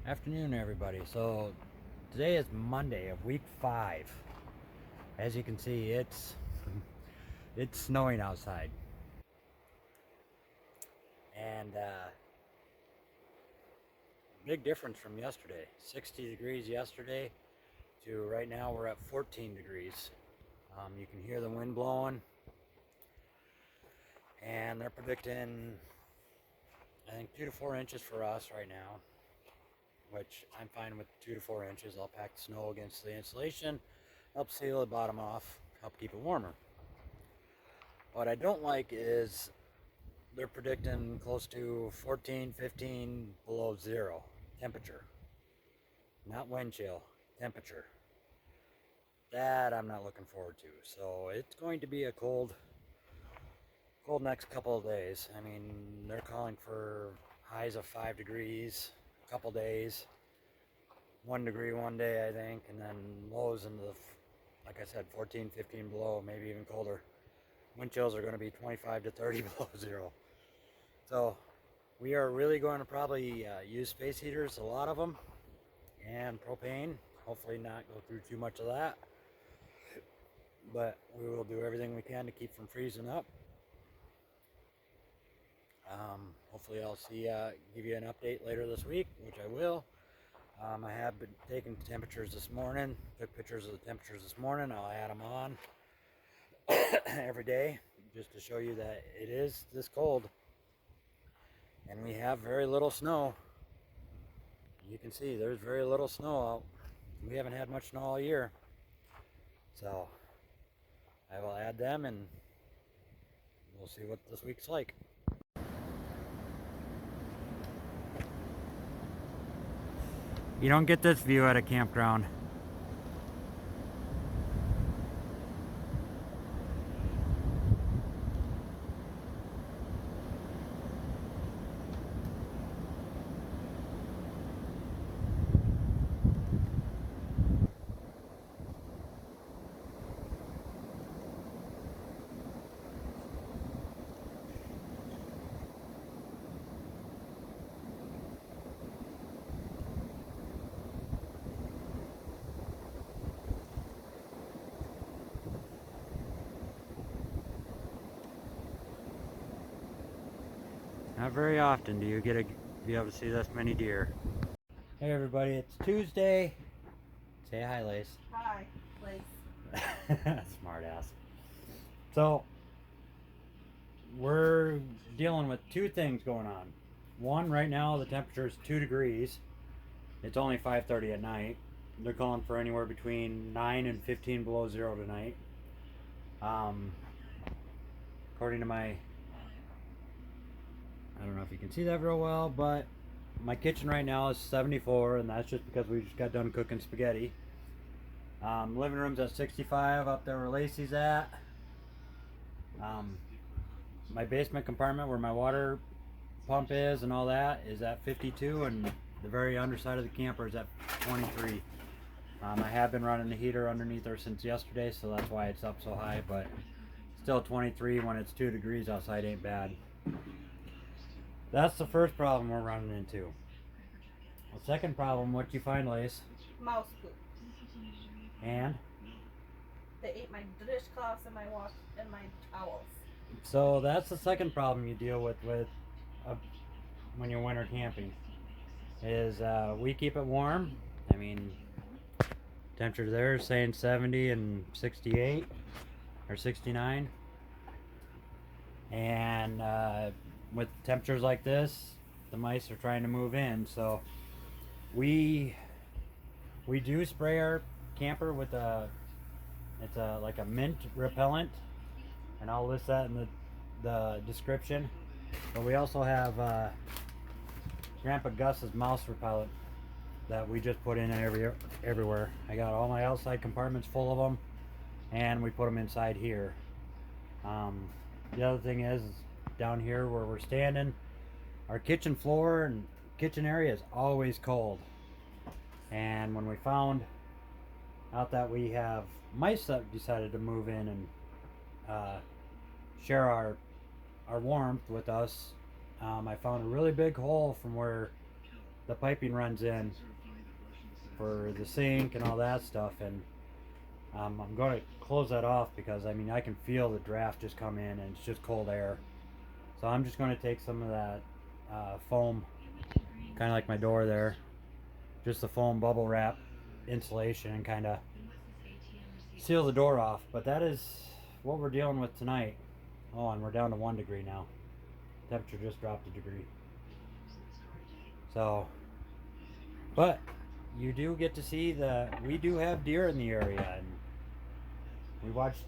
Afternoon, everybody. So today is Monday of week 5. As you can see, it's snowing outside, and big difference from yesterday. 60 degrees yesterday to right now we're at 14 degrees. You can hear the wind blowing, and they're predicting, I think, 2 to 4 inches for us right now, which I'm fine with. 2 to 4 inches. I'll pack the snow against the insulation, help seal the bottom off, help keep it warmer. What I don't like is they're predicting close to 14, 15 below zero temperature. Not wind chill, temperature. That I'm not looking forward to. So it's going to be a cold next couple of days. I mean, they're calling for highs of 5 degrees a couple days. 1 degree one day, I think, and then lows into the, like I said, 14, 15 below, maybe even colder. Wind chills are going to be 25 to 30 below zero. So we are really going to probably use space heaters, a lot of them, and propane. Hopefully not go through too much of that. But we will do everything we can to keep from freezing up. Hopefully I'll give you an update later this week, which I will. I have been taking temperatures this morning, took pictures of the temperatures this morning. I'll add them on every day just to show you that it is this cold. And we have very little snow. You can see there's very little snow out. We haven't had much snow all year. So I will add them and we'll see what this week's like. You don't get this view at a campground. Not very often do you be able to see this many deer. Hey everybody, it's Tuesday. Say hi, Lace. Hi, Lace. Smart ass. So we're dealing with two things going on. One, right now the temperature is 2 degrees. It's only 5:30 at night. They're calling for anywhere between 9 and 15 below zero tonight. According to I don't know if you can see that real well, but my kitchen right now is 74, and that's just because we just got done cooking spaghetti. Living room's at 65, up there where Lacey's at. My basement compartment where my water pump is and all that is at 52, and the very underside of the camper is at 23. I have been running the heater underneath there since yesterday, so that's why it's up so high, but still 23 when it's 2 degrees outside ain't bad. That's the first problem we're running into. The second problem, what you find, Lace? Mouse poop. And? They ate my dishcloths and my wash and my towels. So that's the second problem you deal with when you're winter camping. Is we keep it warm. I mean, temperature there is saying 70 and 68 or 69, and with temperatures like this, the mice are trying to move in. So we do spray our camper with like a mint repellent, and I'll list that in the description. But we also have Grandpa Gus's mouse repellent that we just put in everywhere. I got all my outside compartments full of them, and we put them inside here. The other thing is down here where we're standing, our kitchen floor and kitchen area is always cold. And when we found out that we have mice that decided to move in and share our warmth with us, I found a really big hole from where the piping runs in for the sink and all that stuff, and I'm going to close that off because I mean I can feel the draft just come in and it's just cold air. So I'm just going to take some of that foam, kind of like my door there, just the foam bubble wrap insulation, and kind of seal the door off. But that is what we're dealing with tonight. Oh, and we're down to 1 degree now. Temperature just dropped a degree. So, but you do get to see we do have deer in the area, and we watched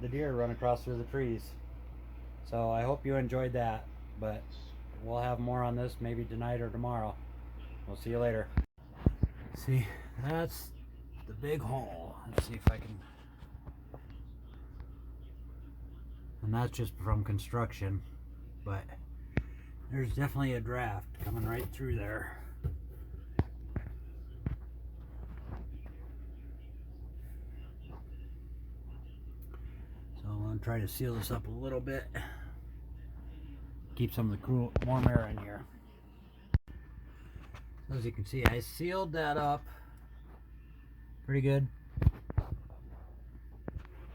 the deer run across through the trees. So I hope you enjoyed that, but we'll have more on this maybe tonight or tomorrow. We'll see you later. See, that's the big hole. Let's see if I can. And that's just from construction, but there's definitely a draft coming right through there. So I'm going to try to seal this up a little bit. Keep some of the cool, warm air in here. As you can see, I sealed that up pretty good.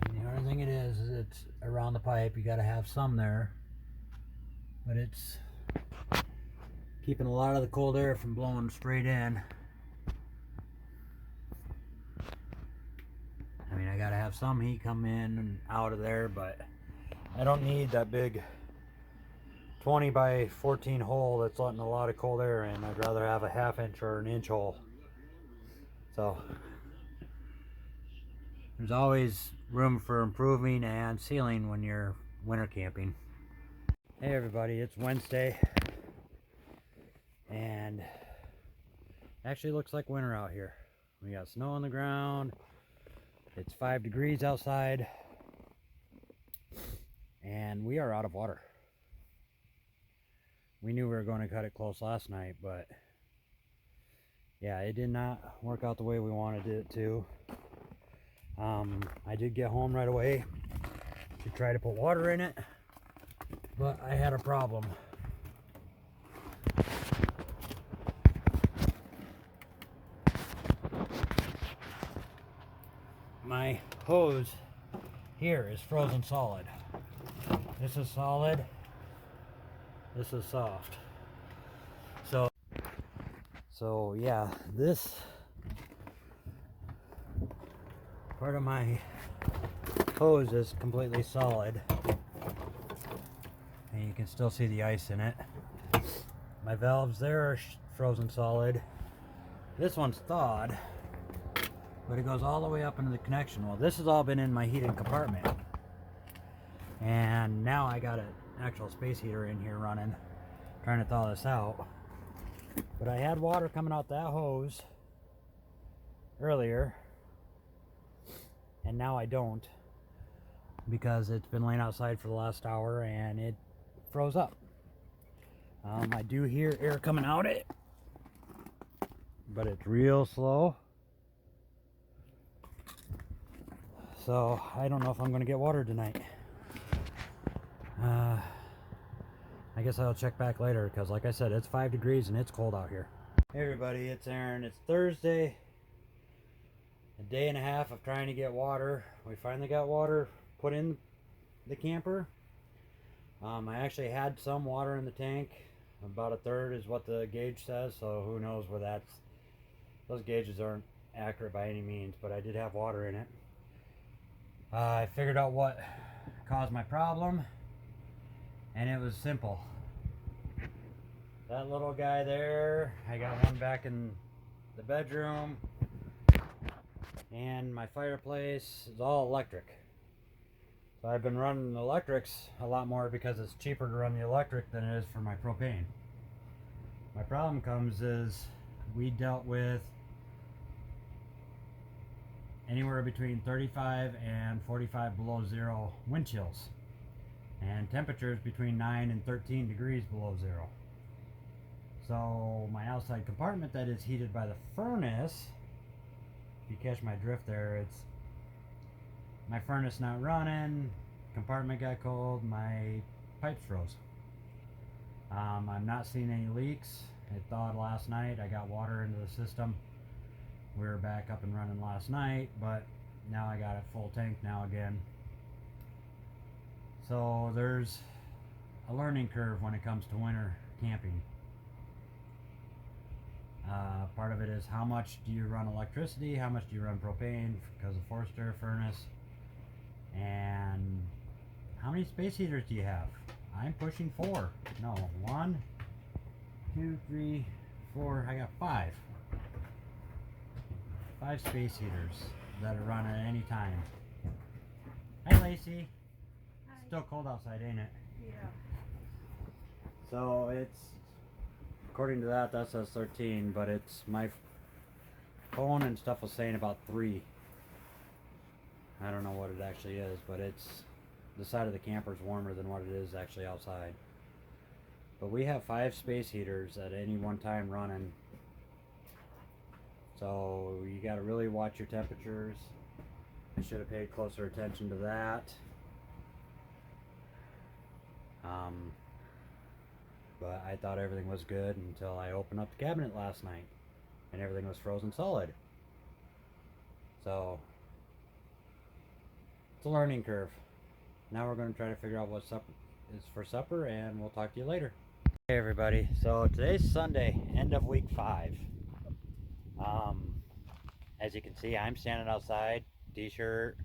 And the only thing it is it's around the pipe. You got to have some there, but it's keeping a lot of the cold air from blowing straight in. I mean, I got to have some heat come in and out of there, but I don't need that big 20 by 14 hole that's letting a lot of cold air in. I'd rather have a 1/2 inch or 1 inch hole. So there's always room for improving and sealing when you're winter camping. Hey everybody, it's Wednesday, and actually looks like winter out here. We got snow on the ground. It's 5 degrees outside, and we are out of water. We knew we were going to cut it close last night, but yeah, it did not work out the way we wanted it to. I did get home right away to try to put water in it, but I had a problem. My hose here is frozen solid. This is solid. This is soft. So yeah, this part of my hose is completely solid, and you can still see the ice in it. My valves there are frozen solid. This one's thawed, but it goes all the way up into the connection. Well, this has all been in my heating compartment, and now I got an actual space heater in here running, trying to thaw this out. But I had water coming out that hose earlier, and now I don't, because it's been laying outside for the last hour and it froze up. I do hear air coming out it, but it's real slow. So I don't know if I'm going to get water tonight. I guess I'll check back later, because like I said, it's 5 degrees and it's cold out here. Hey everybody, it's Aaron. It's Thursday. A day and a half of trying to get water. We finally got water put in the camper. I actually had some water in the tank. About 1/3 is what the gauge says, so who knows where that's... Those gauges aren't accurate by any means, but I did have water in it. I figured out what caused my problem, and it was simple. That little guy there, I got one back in the bedroom, and my fireplace is all electric. So I've been running the electrics a lot more because it's cheaper to run the electric than it is for my propane. My problem comes is we dealt with anywhere between 35 and 45 below zero wind chills, and temperatures between 9 and 13 degrees below zero. So my outside compartment that is heated by the furnace, if you catch my drift there, it's my furnace not running, compartment got cold, my pipes froze. I'm not seeing any leaks, It thawed last night. I got water into the system. We were back up and running last night, but now I got it full tank now again. So there's a learning curve when it comes to winter camping. Part of it is how much do you run electricity, how much do you run propane because of forced air furnace, and how many space heaters do you have? I'm pushing 4. No, 1, 2, 3, 4. I got 5. 5 space heaters that are running at any time. Hi, Lacey. Hi. Still cold outside, ain't it? Yeah. So it's, according to that says 13, but it's my phone and stuff was saying about 3. I don't know what it actually is, but it's, the side of the camper is warmer than what it is actually outside. But we have 5 space heaters at any one time running. So you got to really watch your temperatures. I should have paid closer attention to that. But I thought everything was good until I opened up the cabinet last night and everything was frozen solid. So it's a learning curve. Now we're going to try to figure out what supper is for supper, and we'll talk to you later. Hey everybody, so today's Sunday, end of week 5. As you can see, I'm standing outside, t-shirt.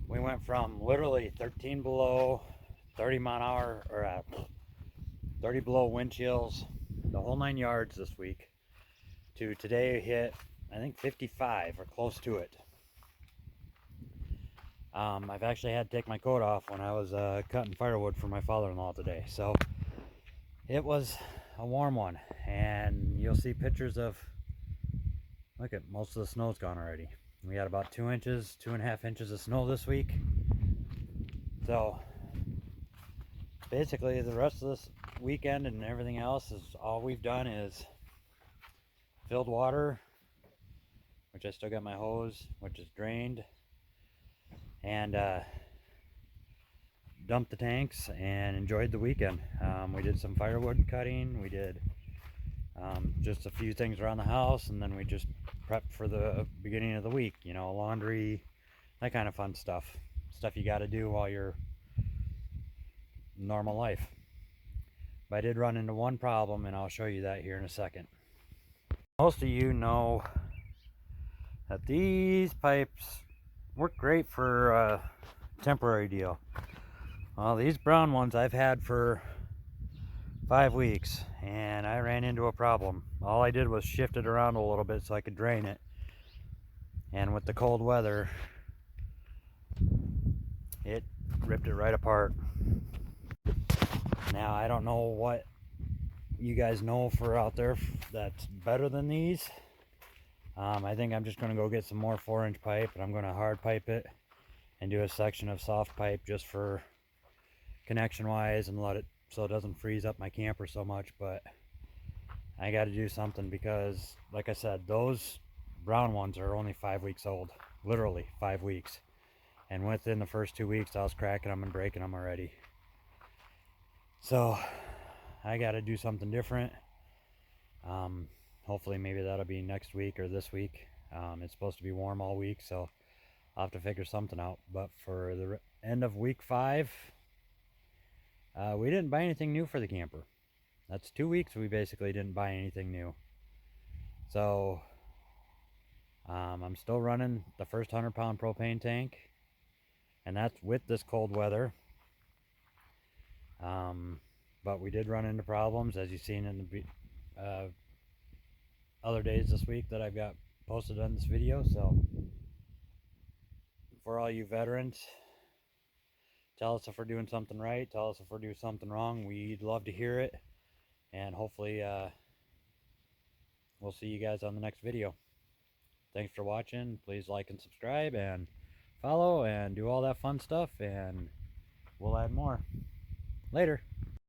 We went from literally 13 below, 30 mile an hour, or 30 below wind chills, the whole 9 yards this week, to today hit, I think 55 or close to it. I've actually had to take my coat off when I was cutting firewood for my father-in-law today. So it was a warm one, and you'll see pictures of, look at, most of the snow's gone already. We got about 2 inches, 2.5 inches of snow this week. So basically the rest of this weekend and everything else is all we've done is filled water, which I still got my hose, which is drained, and dumped the tanks and enjoyed the weekend. We did some firewood cutting, we did just a few things around the house, and then we just prepped for the beginning of the week, you know, laundry, that kind of fun stuff you got to do while you're normal life. But I did run into one problem, and I'll show you that here in a second. Most of you know that these pipes work great for a temporary deal. Well, these brown ones I've had for 5 weeks, and I ran into a problem. All I did was shift it around a little bit so I could drain it, and with the cold weather it ripped it right apart. Now I don't know what you guys know for out there that's better than these. I think I'm just going to go get some more 4-inch pipe, and I'm going to hard pipe it and do a section of soft pipe just for connection wise, and let it so it doesn't freeze up my camper so much. But I got to do something because, like I said, those brown ones are only 5 weeks old, literally 5 weeks, and within the first 2 weeks I was cracking them and breaking them already. So I got to do something different. Hopefully maybe that'll be next week or this week. It's supposed to be warm all week, so I'll have to figure something out. But for the end of week 5, we didn't buy anything new for the camper. That's 2 weeks we basically didn't buy anything new. So I'm still running the first 100-pound propane tank, and that's with this cold weather. But we did run into problems, as you've seen in the other days this week that I've got posted on this video. So for all you veterans, tell us if we're doing something right, tell us if we're doing something wrong. We'd love to hear it, and hopefully we'll see you guys on the next video. Thanks for watching. Please like and subscribe and follow and do all that fun stuff, and we'll add more later.